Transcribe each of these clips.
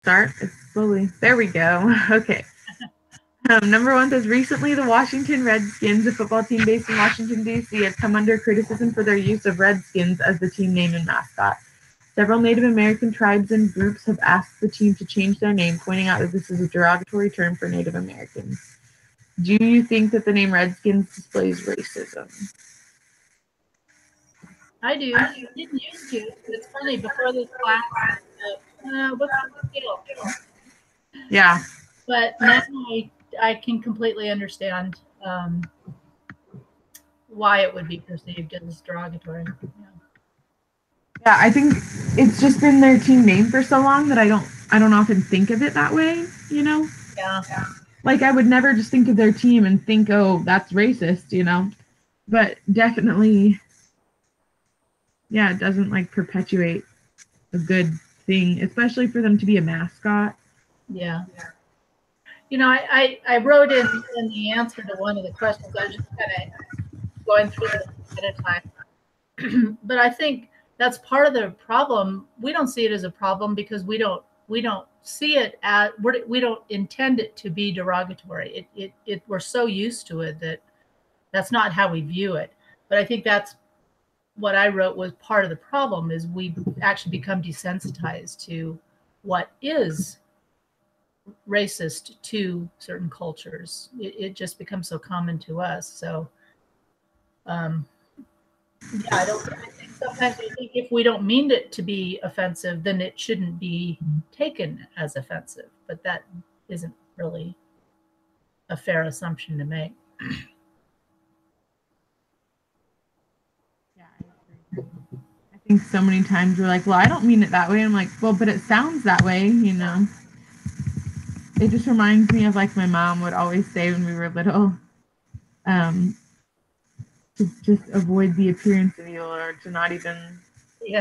start. It's slowly. There we go. Okay. Number one says, recently the Washington Redskins, a football team based in Washington, D.C., has come under criticism for their use of Redskins as the team name and mascot. Several Native American tribes and groups have asked the team to change their name, pointing out that this is a derogatory term for Native Americans. Do you think that the name Redskins displays racism? I do. I didn't used to. It's funny, before this class, what's the deal? Yeah. But now I can completely understand why it would be perceived as derogatory. Yeah, I think it's just been their team name for so long that I don't often think of it that way, you know? Yeah. Like, I would never just think of their team and think, oh, that's racist, you know? But definitely, yeah, it doesn't, like, perpetuate a good thing, especially for them to be a mascot. Yeah. You know, I wrote in the answer to one of the questions. I was just kind of going through this at a time. But I think that's part of the problem. We don't see it as a problem because we don't see it as, we don't intend it to be derogatory. We're so used to it that that's not how we view it. But I think that's what I wrote was part of the problem, is we actually become desensitized to what is racist to certain cultures. It just becomes so common to us. So yeah, I think sometimes I think if we don't mean it to be offensive, then it shouldn't be taken as offensive. But that isn't really a fair assumption to make. Yeah, I agree. I think so many times we're like, well, I don't mean it that way. I'm like, well, but it sounds that way, you know? It just reminds me of, like, my mom would always say when we were little, to just avoid the appearance of evil, or to not even do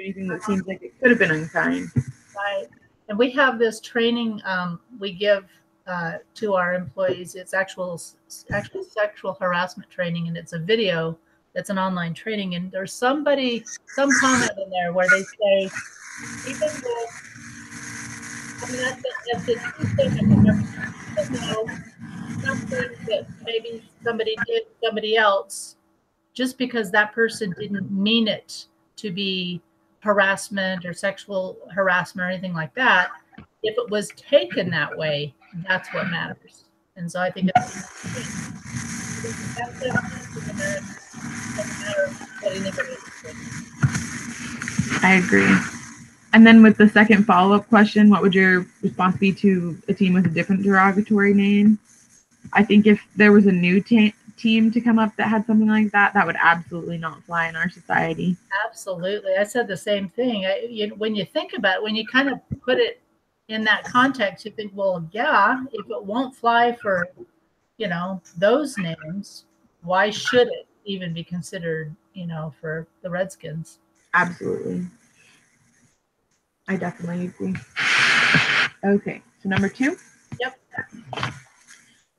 anything that seems like it could have been unkind. Right. And we have this training we give to our employees. It's actually sexual harassment training, and it's a video. It's an online training, and there's some comment in there where they say, even though, I mean, that's a true statement, something that maybe somebody did somebody else, just because that person didn't mean it to be harassment or sexual harassment or anything like that, if it was taken that way, that's what matters. And so I think I agree. And then with the second follow-up question, what would your response be to a team with a different derogatory name? I think if there was a new team to come up that had something like that, that would absolutely not fly in our society. Absolutely. I said the same thing. When you think about it, when you kind of put it in that context, you think, well, yeah, if it won't fly for, those names, why should it even be considered, for the Redskins? Absolutely. I definitely agree. Okay, so number 2. Yep.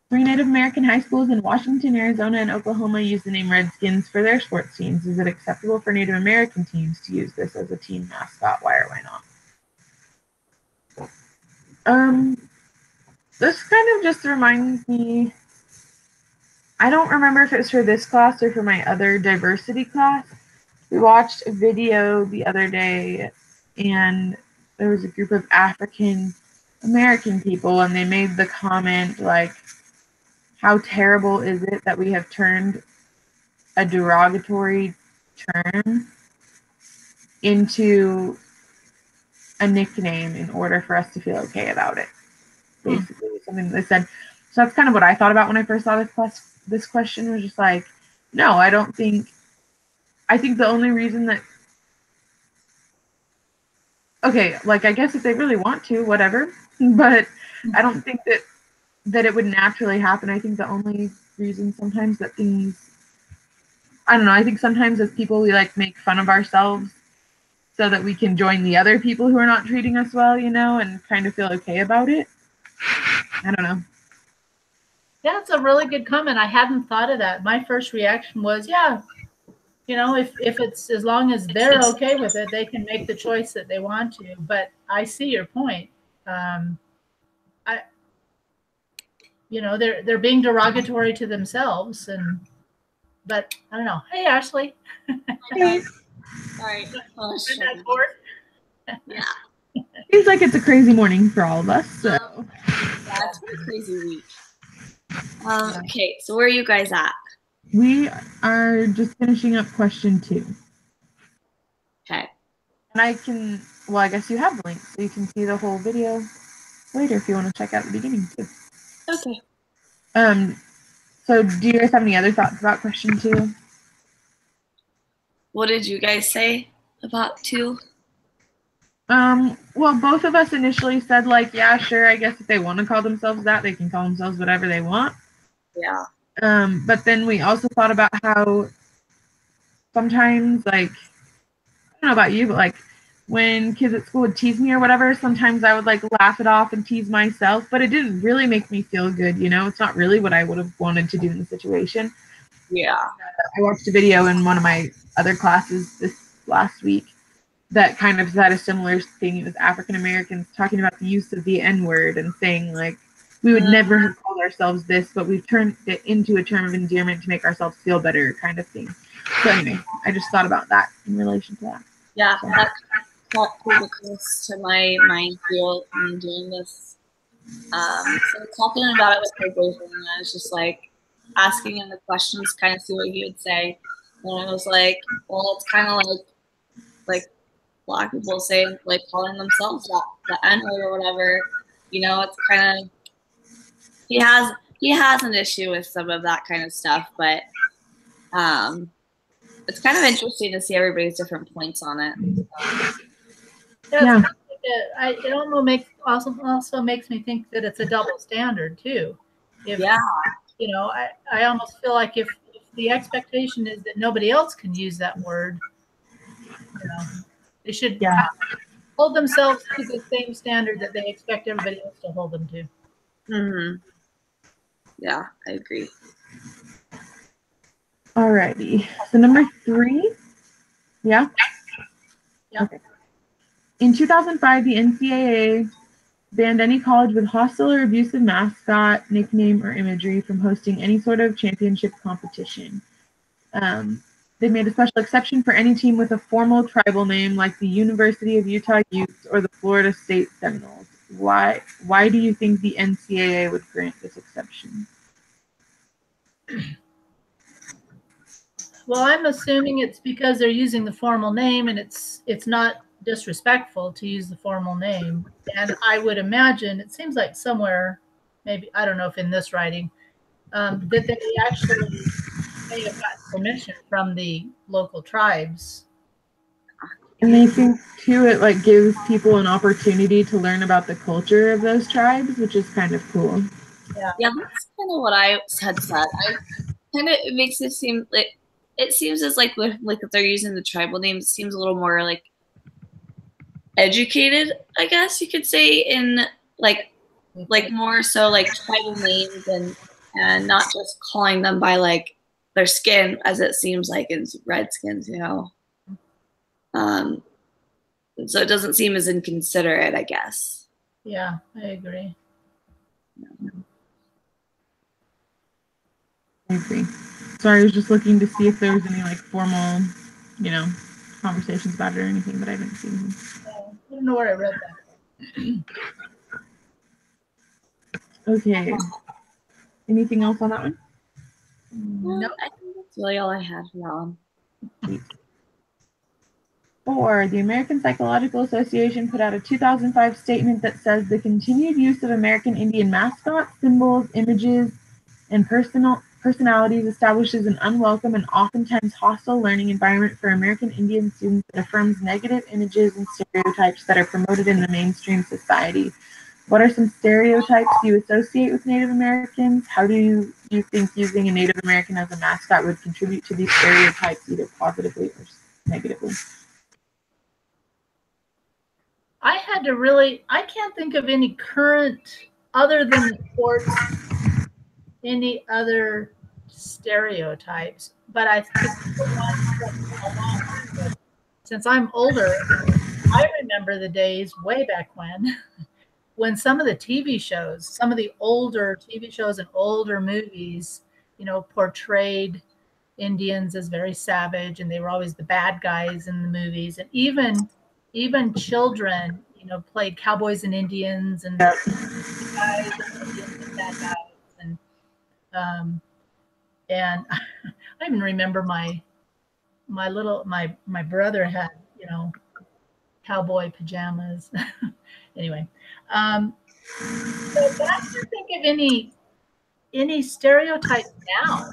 3 Native American high schools in Washington, Arizona, and Oklahoma use the name Redskins for their sports teams. Is it acceptable for Native American teams to use this as a team mascot? Why or why not? This kind of just reminds me, I don't remember if it was for this class or for my other diversity class. We watched a video the other day, and there was a group of African American people, and they made the comment, like, how terrible is it that we have turned a derogatory term into a nickname in order for us to feel okay about it. Basically, something they said. So that's kind of what I thought about when I first saw this question, was just like, no, I think the only reason that, okay, like, I guess if they really want to, whatever, but I don't think that it would naturally happen. I think the only reason sometimes that things, I don't know, I think sometimes as people we like make fun of ourselves so that we can join the other people who are not treating us well, and kind of feel okay about it. I don't know. That's a really good comment. I hadn't thought of that. My first reaction was, yeah, if it's, as long as they're okay with it, they can make the choice that they want to. But I see your point. I, they're being derogatory to themselves, but I don't know. Hey, Ashley. Hey. Sorry. Oh, yeah. Seems like it's a crazy morning for all of us. So. Yeah, it's been a crazy week. Okay, so where are you guys at? We are just finishing up question 2. Okay. And I guess you have the link, so you can see the whole video later if you want to check out the beginning too. Okay. So do you guys have any other thoughts about question 2? What did you guys say about 2? Well, both of us initially said, like, yeah, sure, I guess if they want to call themselves that, they can call themselves whatever they want. Yeah. But then we also thought about how sometimes, like, I don't know about you, but, like, when kids at school would tease me or whatever, sometimes I would, like, laugh it off and tease myself, but it didn't really make me feel good, you know? It's not really what I would have wanted to do in the situation. Yeah. I watched a video in one of my other classes this last week that kind of had a similar thing. It was African Americans talking about the use of the N-word and saying, like, we would never have called ourselves this, but we've turned it into a term of endearment to make ourselves feel better, kind of thing. So anyway, I just thought about that in relation to that. Yeah, so. that came close to my mind too in doing this. So talking about it with my boyfriend, and I was just like asking him the questions, kind of see what he would say. And I was like, well, it's kind of like Black people say, like calling themselves the N-word or whatever. You know, it's kind of he has an issue with some of that kind of stuff, but it's kind of interesting to see everybody's different points on it. Yeah. It also makes me think that it's a double standard too. I almost feel like if the expectation is that nobody else can use that word, they should hold themselves to the same standard that they expect everybody else to hold them to. Mm-hmm. Yeah, I agree. Alrighty. So number 3. Yeah? Yeah. Okay. In 2005, the NCAA banned any college with hostile or abusive mascot, nickname, or imagery from hosting any sort of championship competition. They made a special exception for any team with a formal tribal name, like the University of Utah Utes or the Florida State Seminoles. Why do you think the NCAA would grant this exception? Well, I'm assuming it's because they're using the formal name, and it's not disrespectful to use the formal name. And I would imagine, it seems like somewhere, maybe, I don't know if in this writing, that they actually may have gotten permission from the local tribes. And I think too, it like gives people an opportunity to learn about the culture of those tribes, which is kind of cool. Yeah, that's kind of what I had said. It makes it seem like it seems as like if they're using the tribal names, it seems a little more like educated, I guess you could say, in like more so like tribal names and not just calling them by like their skin, as it seems like in Redskins, you know. So it doesn't seem as inconsiderate, I guess. Yeah, I agree. I agree. Sorry, I was just looking to see if there was any like formal, conversations about it or anything, but I didn't see anything. I don't know where I read that. Okay. Anything else on that one? No, I think that's really all I had for that one. 4. The American Psychological Association put out a 2005 statement that says the continued use of American Indian mascots, symbols, images, and personalities establishes an unwelcome and oftentimes hostile learning environment for American Indian students that affirms negative images and stereotypes that are promoted in the mainstream society. What are some stereotypes you associate with Native Americans? How do you think using a Native American as a mascot would contribute to these stereotypes, either positively or negatively? I can't think of any current, other than the sports, any other stereotypes. But I think since I'm older, I remember the days way back when when some of the TV shows, some of the older TV shows and older movies, portrayed Indians as very savage, and they were always the bad guys in the movies, and even children, played cowboys and Indians and Yep. guys and Indians and bad guys, and I even remember my brother had cowboy pajamas. Anyway, so I can't think of any stereotypes now.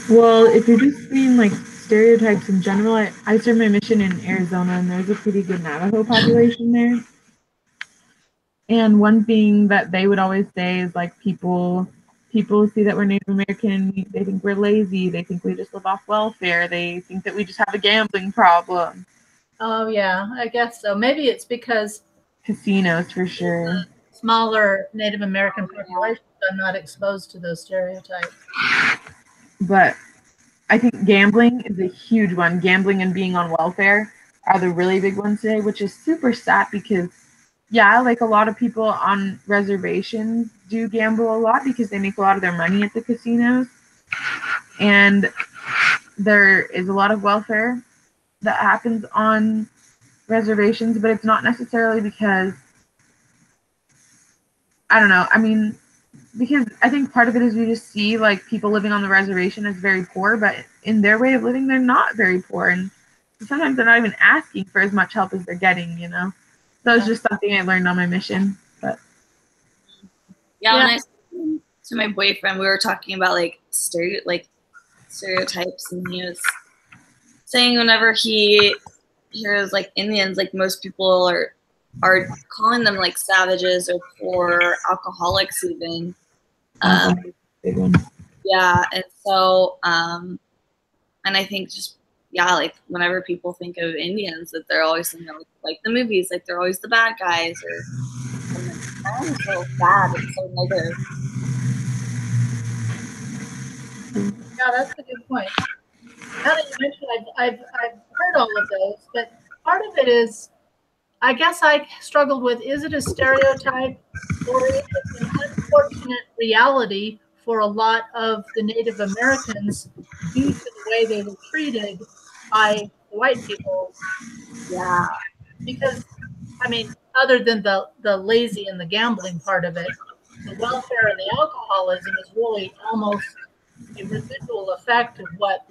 Well, if you're just seeing like stereotypes in general, I served my mission in Arizona, and there's a pretty good Navajo population there. And one thing that they would always say is like people see that we're Native American, they think we're lazy, they think we just live off welfare, they think that we just have a gambling problem. Oh yeah, I guess so. Maybe it's because casinos for sure. Smaller Native American populations are not exposed to those stereotypes. But I think gambling is a huge one. Gambling and being on welfare are the really big ones today, which is super sad because, yeah, like a lot of people on reservations do gamble a lot because they make a lot of their money at the casinos. And there is a lot of welfare that happens on reservations, but it's not necessarily because, I don't know, I mean, because I think part of it is we just see like people living on the reservation as very poor, but in their way of living, they're not very poor. And sometimes they're not even asking for as much help as they're getting, So it's just something I learned on my mission. But yeah, when I spoke to my boyfriend, we were talking about stereotypes, and he was saying whenever he hears like Indians, like most people are calling them like savages or poor, alcoholics even. big one. Yeah, and so and I think just like whenever people think of Indians, that they're always like the movies, like they're always the bad guys, or that is so bad. It's so negative. Yeah, that's a good point. Now that you mentioned, I've heard all of those, but part of it is, I guess I struggled with, is it a stereotype or is it an unfortunate reality for a lot of the Native Americans due to the way they were treated by the white people? Yeah. Because, I mean, other than the lazy and the gambling part of it, the welfare and the alcoholism is really almost a residual effect of what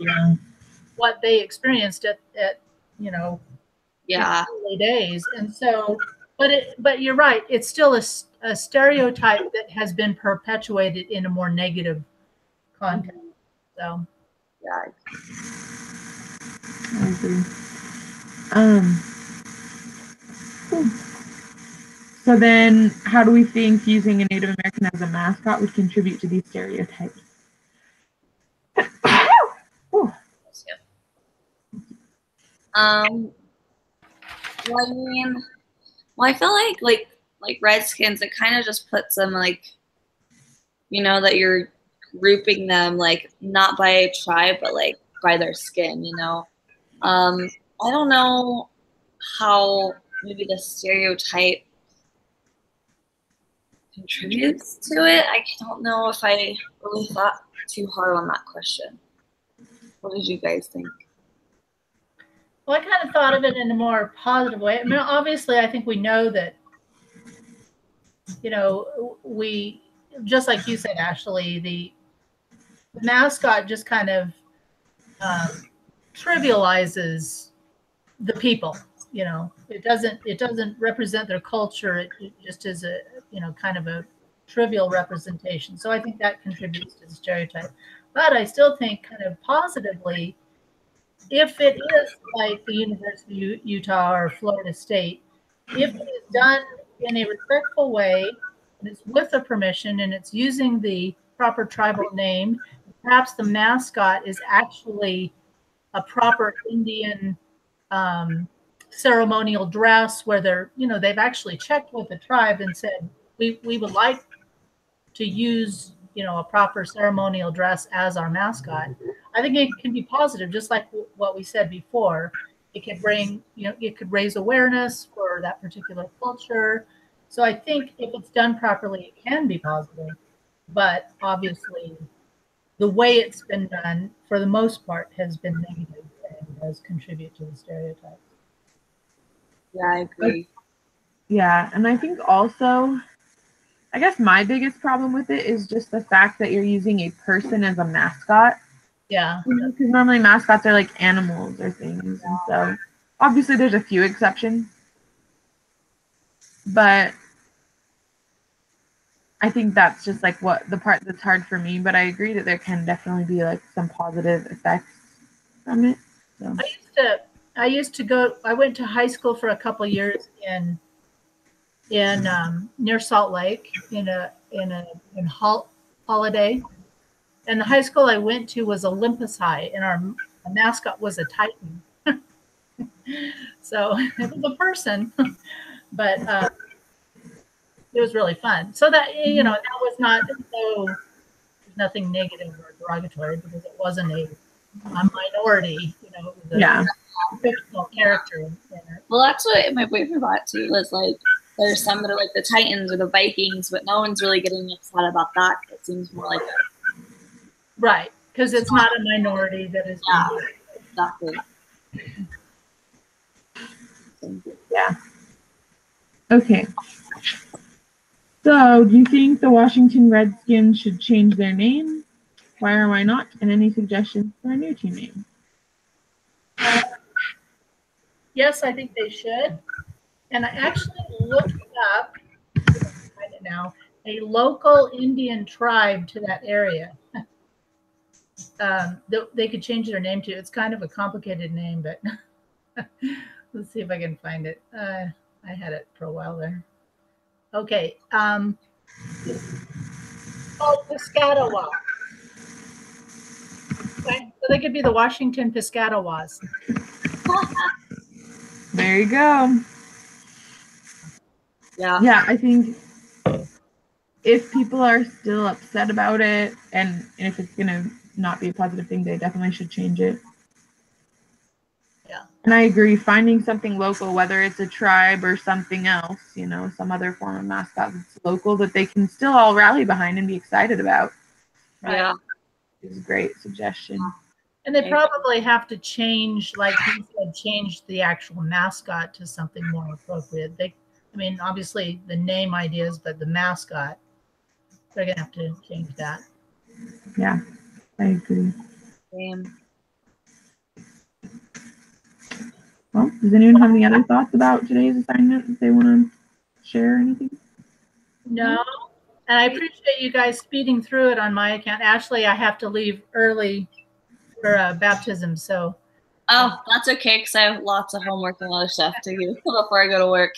they experienced at early days. And so, but you're right, it's still a stereotype that has been perpetuated in a more negative context. So yeah, I agree. So then how do we think using a Native American as a mascot would contribute to these stereotypes? I feel like Redskins, it kind of just puts them like, that you're grouping them like not by a tribe, but like by their skin, I don't know how maybe the stereotype contributes to it. I don't know if I really thought too hard on that question. What did you guys think? Well, I kind of thought of it in a more positive way. I mean, obviously, I think we know that, we, just like you said, Ashley, the mascot just kind of trivializes the people. It doesn't represent their culture. It just is a, kind of a trivial representation. So I think that contributes to the stereotype. But I still think kind of positively, if it is like the University of Utah or Florida State, if it is done in a respectful way, and it's with a permission, and it's using the proper tribal name, perhaps the mascot is actually a proper Indian ceremonial dress where they've actually checked with the tribe and said, we would like to use a proper ceremonial dress as our mascot. I think it can be positive, just like what we said before. It could bring, it could raise awareness for for that particular culture. So I think if it's done properly, it can be positive. But obviously, the way it's been done, for the most part, has been negative and does contribute to the stereotypes. Yeah, I agree. Yeah, and I think also, I guess my biggest problem with it is just the fact that you're using a person as a mascot. Yeah. Because normally mascots are like animals or things, and so obviously there's a few exceptions, but I think that's just like what the part that's hard for me. But I agree that there can definitely be like some positive effects from it. So. I went to high school for a couple years in near Salt Lake in Holiday, and the high school I went to was Olympus High, and our mascot was a Titan. So it was a person, but it was really fun. So that that was nothing negative or derogatory because it wasn't a minority. It was a fictional character in it. Well, that's what my boyfriend brought too. Was like there's some that are like the Titans or the Vikings, but no one's really getting upset about that. It seems more like right, because it's not a minority that is. Exactly. Yeah. Okay. So, do you think the Washington Redskins should change their name? Why or why not? And any suggestions for a new team name? Yes, I think they should. And I actually looked up, I can find it now, a local Indian tribe to that area. They could change their name to. It's kind of a complicated name, but let's see if I can find it. I had it for a while there. Okay. Oh, Piscataway. Okay. So they could be the Washington Piscataways. There you go. Yeah. Yeah, I think if people are still upset about it and if it's going to not be a positive thing, they definitely should change it. Yeah. And I agree, finding something local, whether it's a tribe or something else, some other form of mascot that's local that they can still all rally behind and be excited about. Right. Yeah. Is a great suggestion. And they probably have to change, like you said, change the actual mascot to something more appropriate. Obviously the name ideas, but the mascot, they're going to have to change that. Yeah, I agree. Same. Well, does anyone have any other thoughts about today's assignment if they want to share anything? No. And I appreciate you guys speeding through it on my account. Ashley, I have to leave early for baptism, so. Oh, that's okay because I have lots of homework and other stuff to do before I go to work.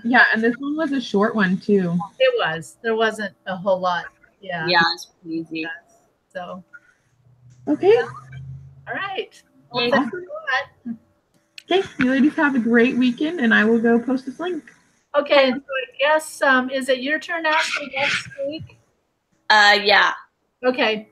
Yeah, and this one was a short one too. It was. There wasn't a whole lot. Yeah. Yeah, it's pretty easy. So. Okay. All right. Okay. Well, thanks a lot. Okay, you ladies have a great weekend, and I will go post this link. Okay, so I guess is it your turn, Ashley, next week? Yeah. Okay.